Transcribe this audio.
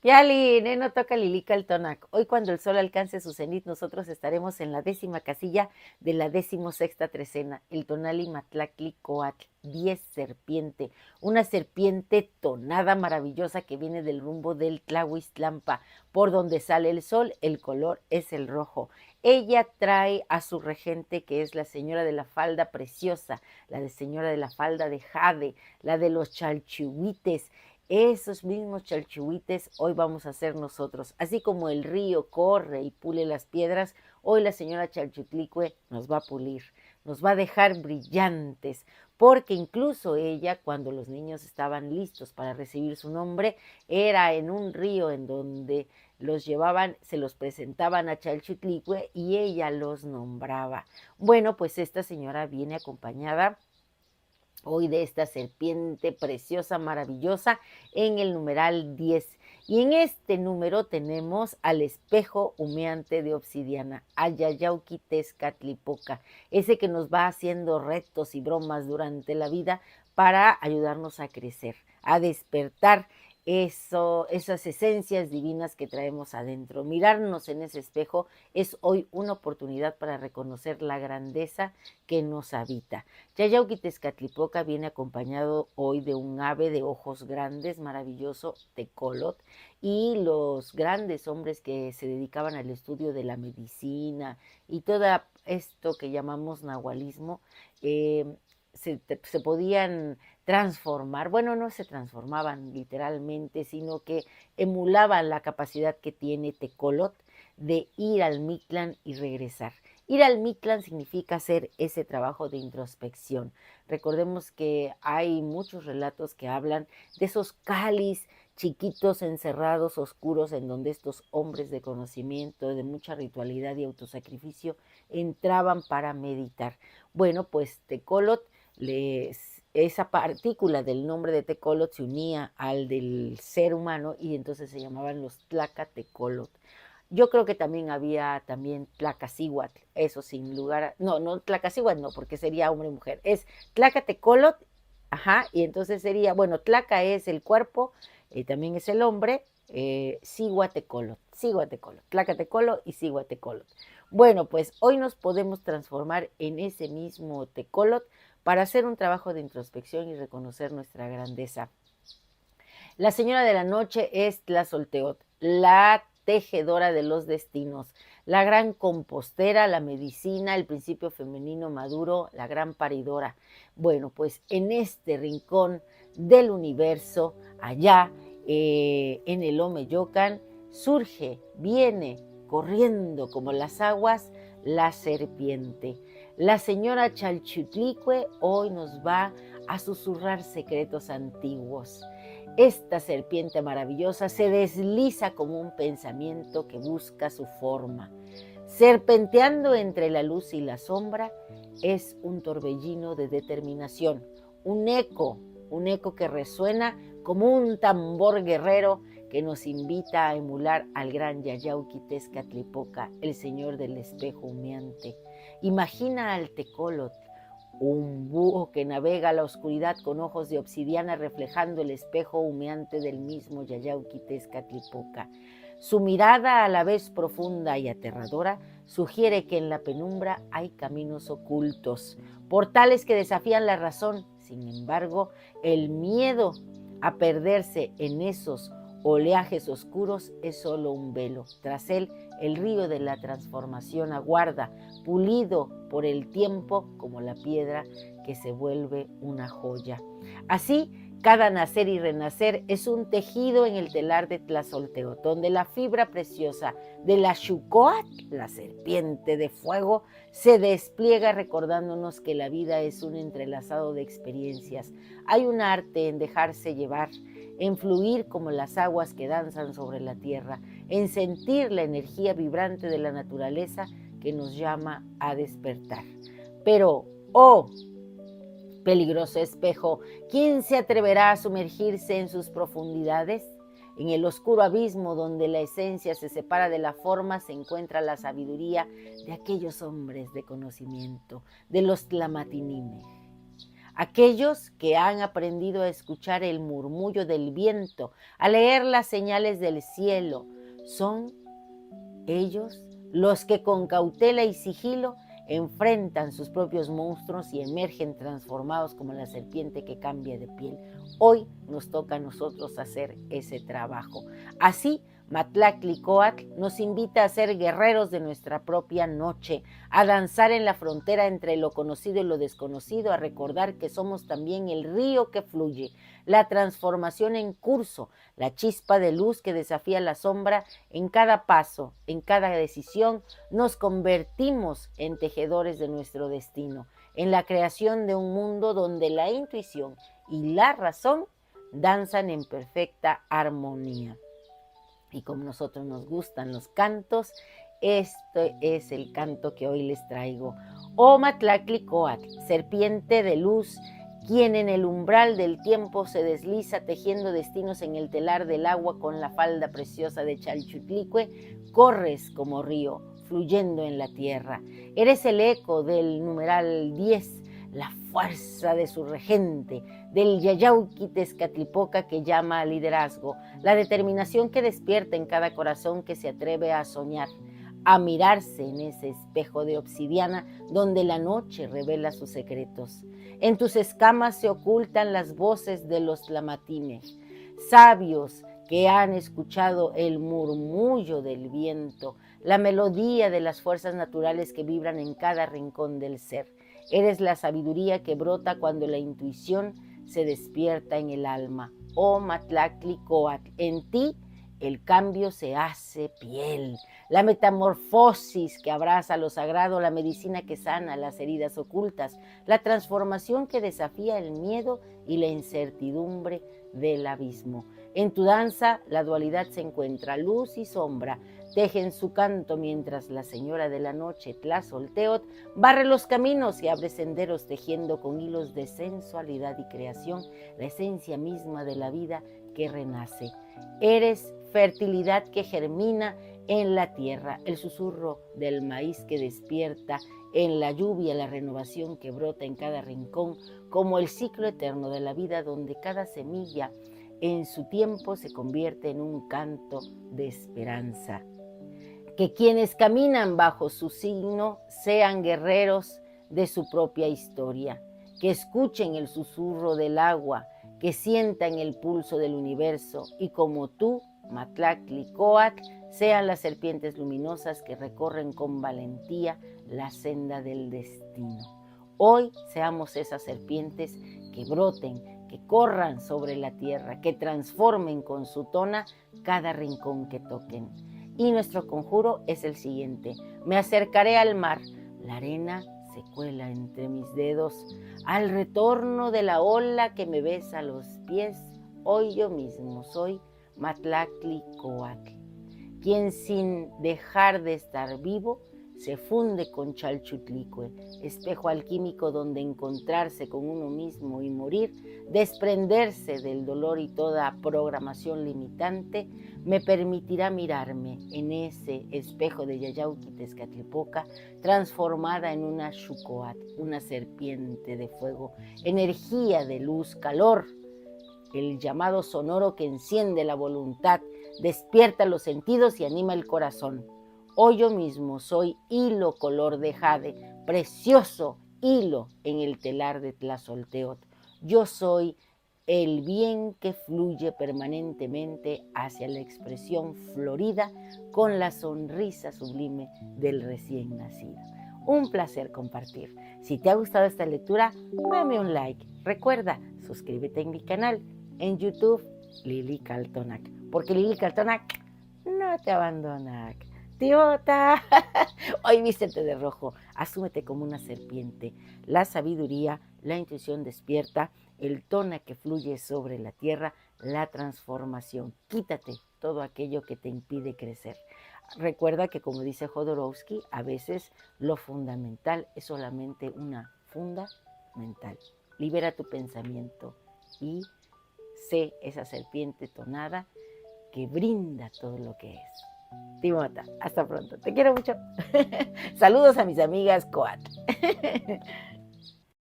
Piali, no toca Lilica el Tonac. Hoy cuando el sol alcance su cenit, nosotros estaremos en la 10ª casilla de la 16ª trecena, el Tonali Matlacli Coatl, 10 serpiente, una serpiente tonada maravillosa que viene del rumbo del Tlahuistlampa, por donde sale el sol, el color es el rojo. Ella trae a su regente, que es la señora de la falda preciosa, la de señora de la falda de jade, la de los chalchihuites. Esos mismos chalchihuites hoy vamos a hacer nosotros. Así como el río corre y pule las piedras, hoy la señora Chalchutlicue nos va a pulir, nos va a dejar brillantes, porque incluso ella, cuando los niños estaban listos para recibir su nombre, era en un río en donde los llevaban, se los presentaban a Chalchutlicue y ella los nombraba. Bueno, pues esta señora viene acompañada hoy de esta serpiente preciosa, maravillosa, en el numeral 10. Y en este número tenemos al espejo humeante de obsidiana, Ayayauquitezcatlipoca, ese que nos va haciendo retos y bromas durante la vida para ayudarnos a crecer, a despertar esas esencias divinas que traemos adentro. Mirarnos en ese espejo es hoy una oportunidad para reconocer la grandeza que nos habita. Yayauquitezcatlipoca viene acompañado hoy de un ave de ojos grandes, maravilloso, tecolot, y los grandes hombres que se dedicaban al estudio de la medicina y todo esto que llamamos nahualismo, se podían transformar, bueno, no se transformaban literalmente, sino que emulaban la capacidad que tiene Tecolot de ir al Mictlán y regresar. Ir al Mictlán significa hacer ese trabajo de introspección. Recordemos que hay muchos relatos que hablan de esos cáliz chiquitos, encerrados, oscuros, en donde estos hombres de conocimiento, de mucha ritualidad y autosacrificio, entraban para meditar. Bueno, pues Tecolot, esa partícula del nombre de Tecolot se unía al del ser humano y entonces se llamaban los Tlacatecolot. Yo creo que también había también Tlacacíhuatl, eso sin lugar a, no Tlacacíhuatl no, porque sería hombre y mujer, es Tlacatecolot, ajá, y entonces sería, bueno, Tlaca es el cuerpo, también es el hombre, Ciguatecolot, Tlacatecolo y Ciguatecolot. Bueno, pues hoy nos podemos transformar en ese mismo Tecolot para hacer un trabajo de introspección y reconocer nuestra grandeza. La señora de la noche es Tlazolteot, la tejedora de los destinos, la gran compostera, la medicina, el principio femenino maduro, la gran paridora. Bueno, pues en este rincón del universo, allá en el Omeyocan, surge, viene corriendo como las aguas, la serpiente. La señora Chalchutlicue hoy nos va a susurrar secretos antiguos. Esta serpiente maravillosa se desliza como un pensamiento que busca su forma. Serpenteando entre la luz y la sombra, es un torbellino de determinación, un eco que resuena como un tambor guerrero que nos invita a emular al gran Yayauquitezcatlipoca, el señor del espejo humeante. Imagina al Tecolot, un búho que navega la oscuridad con ojos de obsidiana reflejando el espejo humeante del mismo Yayauquitezcatlipoca. Su mirada, a la vez profunda y aterradora, sugiere que en la penumbra hay caminos ocultos, portales que desafían la razón. Sin embargo, el miedo a perderse en esos oleajes oscuros es solo un velo. Tras él, el río de la transformación aguarda, pulido por el tiempo como la piedra que se vuelve una joya. Así, cada nacer y renacer es un tejido en el telar de Tlazolteotl, donde la fibra preciosa de la Xucoatl, la serpiente de fuego, se despliega recordándonos que la vida es un entrelazado de experiencias. Hay un arte en dejarse llevar, en fluir como las aguas que danzan sobre la tierra, en sentir la energía vibrante de la naturaleza que nos llama a despertar. Pero, oh, peligroso espejo, ¿quién se atreverá a sumergirse en sus profundidades? En el oscuro abismo donde la esencia se separa de la forma se encuentra la sabiduría de aquellos hombres de conocimiento, de los Tlamatinime. Aquellos que han aprendido a escuchar el murmullo del viento, a leer las señales del cielo, son ellos los que con cautela y sigilo enfrentan sus propios monstruos y emergen transformados como la serpiente que cambia de piel. Hoy nos toca a nosotros hacer ese trabajo. Así, Matlactlicoatl nos invita a ser guerreros de nuestra propia noche, a danzar en la frontera entre lo conocido y lo desconocido, a recordar que somos también el río que fluye, la transformación en curso, la chispa de luz que desafía la sombra. En cada paso, en cada decisión, nos convertimos en tejedores de nuestro destino, en la creación de un mundo donde la intuición y la razón danzan en perfecta armonía. Y como a nosotros nos gustan los cantos, este es el canto que hoy les traigo. Oh Matlactlicoatl, serpiente de luz, quien en el umbral del tiempo se desliza tejiendo destinos en el telar del agua con la falda preciosa de Chalchutlicue, corres como río, fluyendo en la tierra. Eres el eco del numeral 10, la fuerza de su regente, del Yayauqui Tezcatlipoca que llama al liderazgo, la determinación que despierta en cada corazón que se atreve a soñar, a mirarse en ese espejo de obsidiana donde la noche revela sus secretos. En tus escamas se ocultan las voces de los tlamatines, sabios que han escuchado el murmullo del viento, la melodía de las fuerzas naturales que vibran en cada rincón del ser. Eres la sabiduría que brota cuando la intuición se despierta en el alma. Oh Matlactlicoatl, en ti el cambio se hace piel, la metamorfosis que abraza lo sagrado, la medicina que sana las heridas ocultas, la transformación que desafía el miedo y la incertidumbre del abismo. En tu danza la dualidad se encuentra, luz y sombra, tejen su canto mientras la señora de la noche, Tlazolteotl, barre los caminos y abre senderos tejiendo con hilos de sensualidad y creación la esencia misma de la vida que renace. Eres fertilidad que germina en la tierra, el susurro del maíz que despierta en la lluvia, la renovación que brota en cada rincón, como el ciclo eterno de la vida donde cada semilla en su tiempo se convierte en un canto de esperanza. Que quienes caminan bajo su signo sean guerreros de su propia historia, que escuchen el susurro del agua, que sientan el pulso del universo y como tú, Matlactlicoatl, sean las serpientes luminosas que recorren con valentía la senda del destino. Hoy seamos esas serpientes que broten, que corran sobre la tierra, que transformen con su tona cada rincón que toquen. Y nuestro conjuro es el siguiente: me acercaré al mar, la arena se cuela entre mis dedos, al retorno de la ola que me besa los pies. Hoy yo mismo soy Matlactlicoatl, quien sin dejar de estar vivo se funde con Chalchutlicue, espejo alquímico donde encontrarse con uno mismo y morir, desprenderse del dolor y toda programación limitante, me permitirá mirarme en ese espejo de Yayauqui Tezcatlipoca, transformada en una Xucoatl, una serpiente de fuego, energía de luz, calor, el llamado sonoro que enciende la voluntad, despierta los sentidos y anima el corazón. Hoy yo mismo soy hilo color de jade, precioso hilo en el telar de Tlazolteotl. Yo soy el bien que fluye permanentemente hacia la expresión florida con la sonrisa sublime del recién nacido. Un placer compartir. Si te ha gustado esta lectura, dame un like. Recuerda, suscríbete en mi canal en YouTube, Lili Kaltonak, porque Lili Kaltonak no te abandona. Tiota, hoy vístete de rojo, asúmete como una serpiente. La sabiduría, la intuición despierta, el tona que fluye sobre la tierra, la transformación. Quítate todo aquello que te impide crecer. Recuerda que, como dice Jodorowsky, a veces lo fundamental es solamente una funda mental. Libera tu pensamiento y sé esa serpiente tonada que brinda todo lo que es. Timota, hasta pronto. Te quiero mucho. Saludos a mis amigas Coat.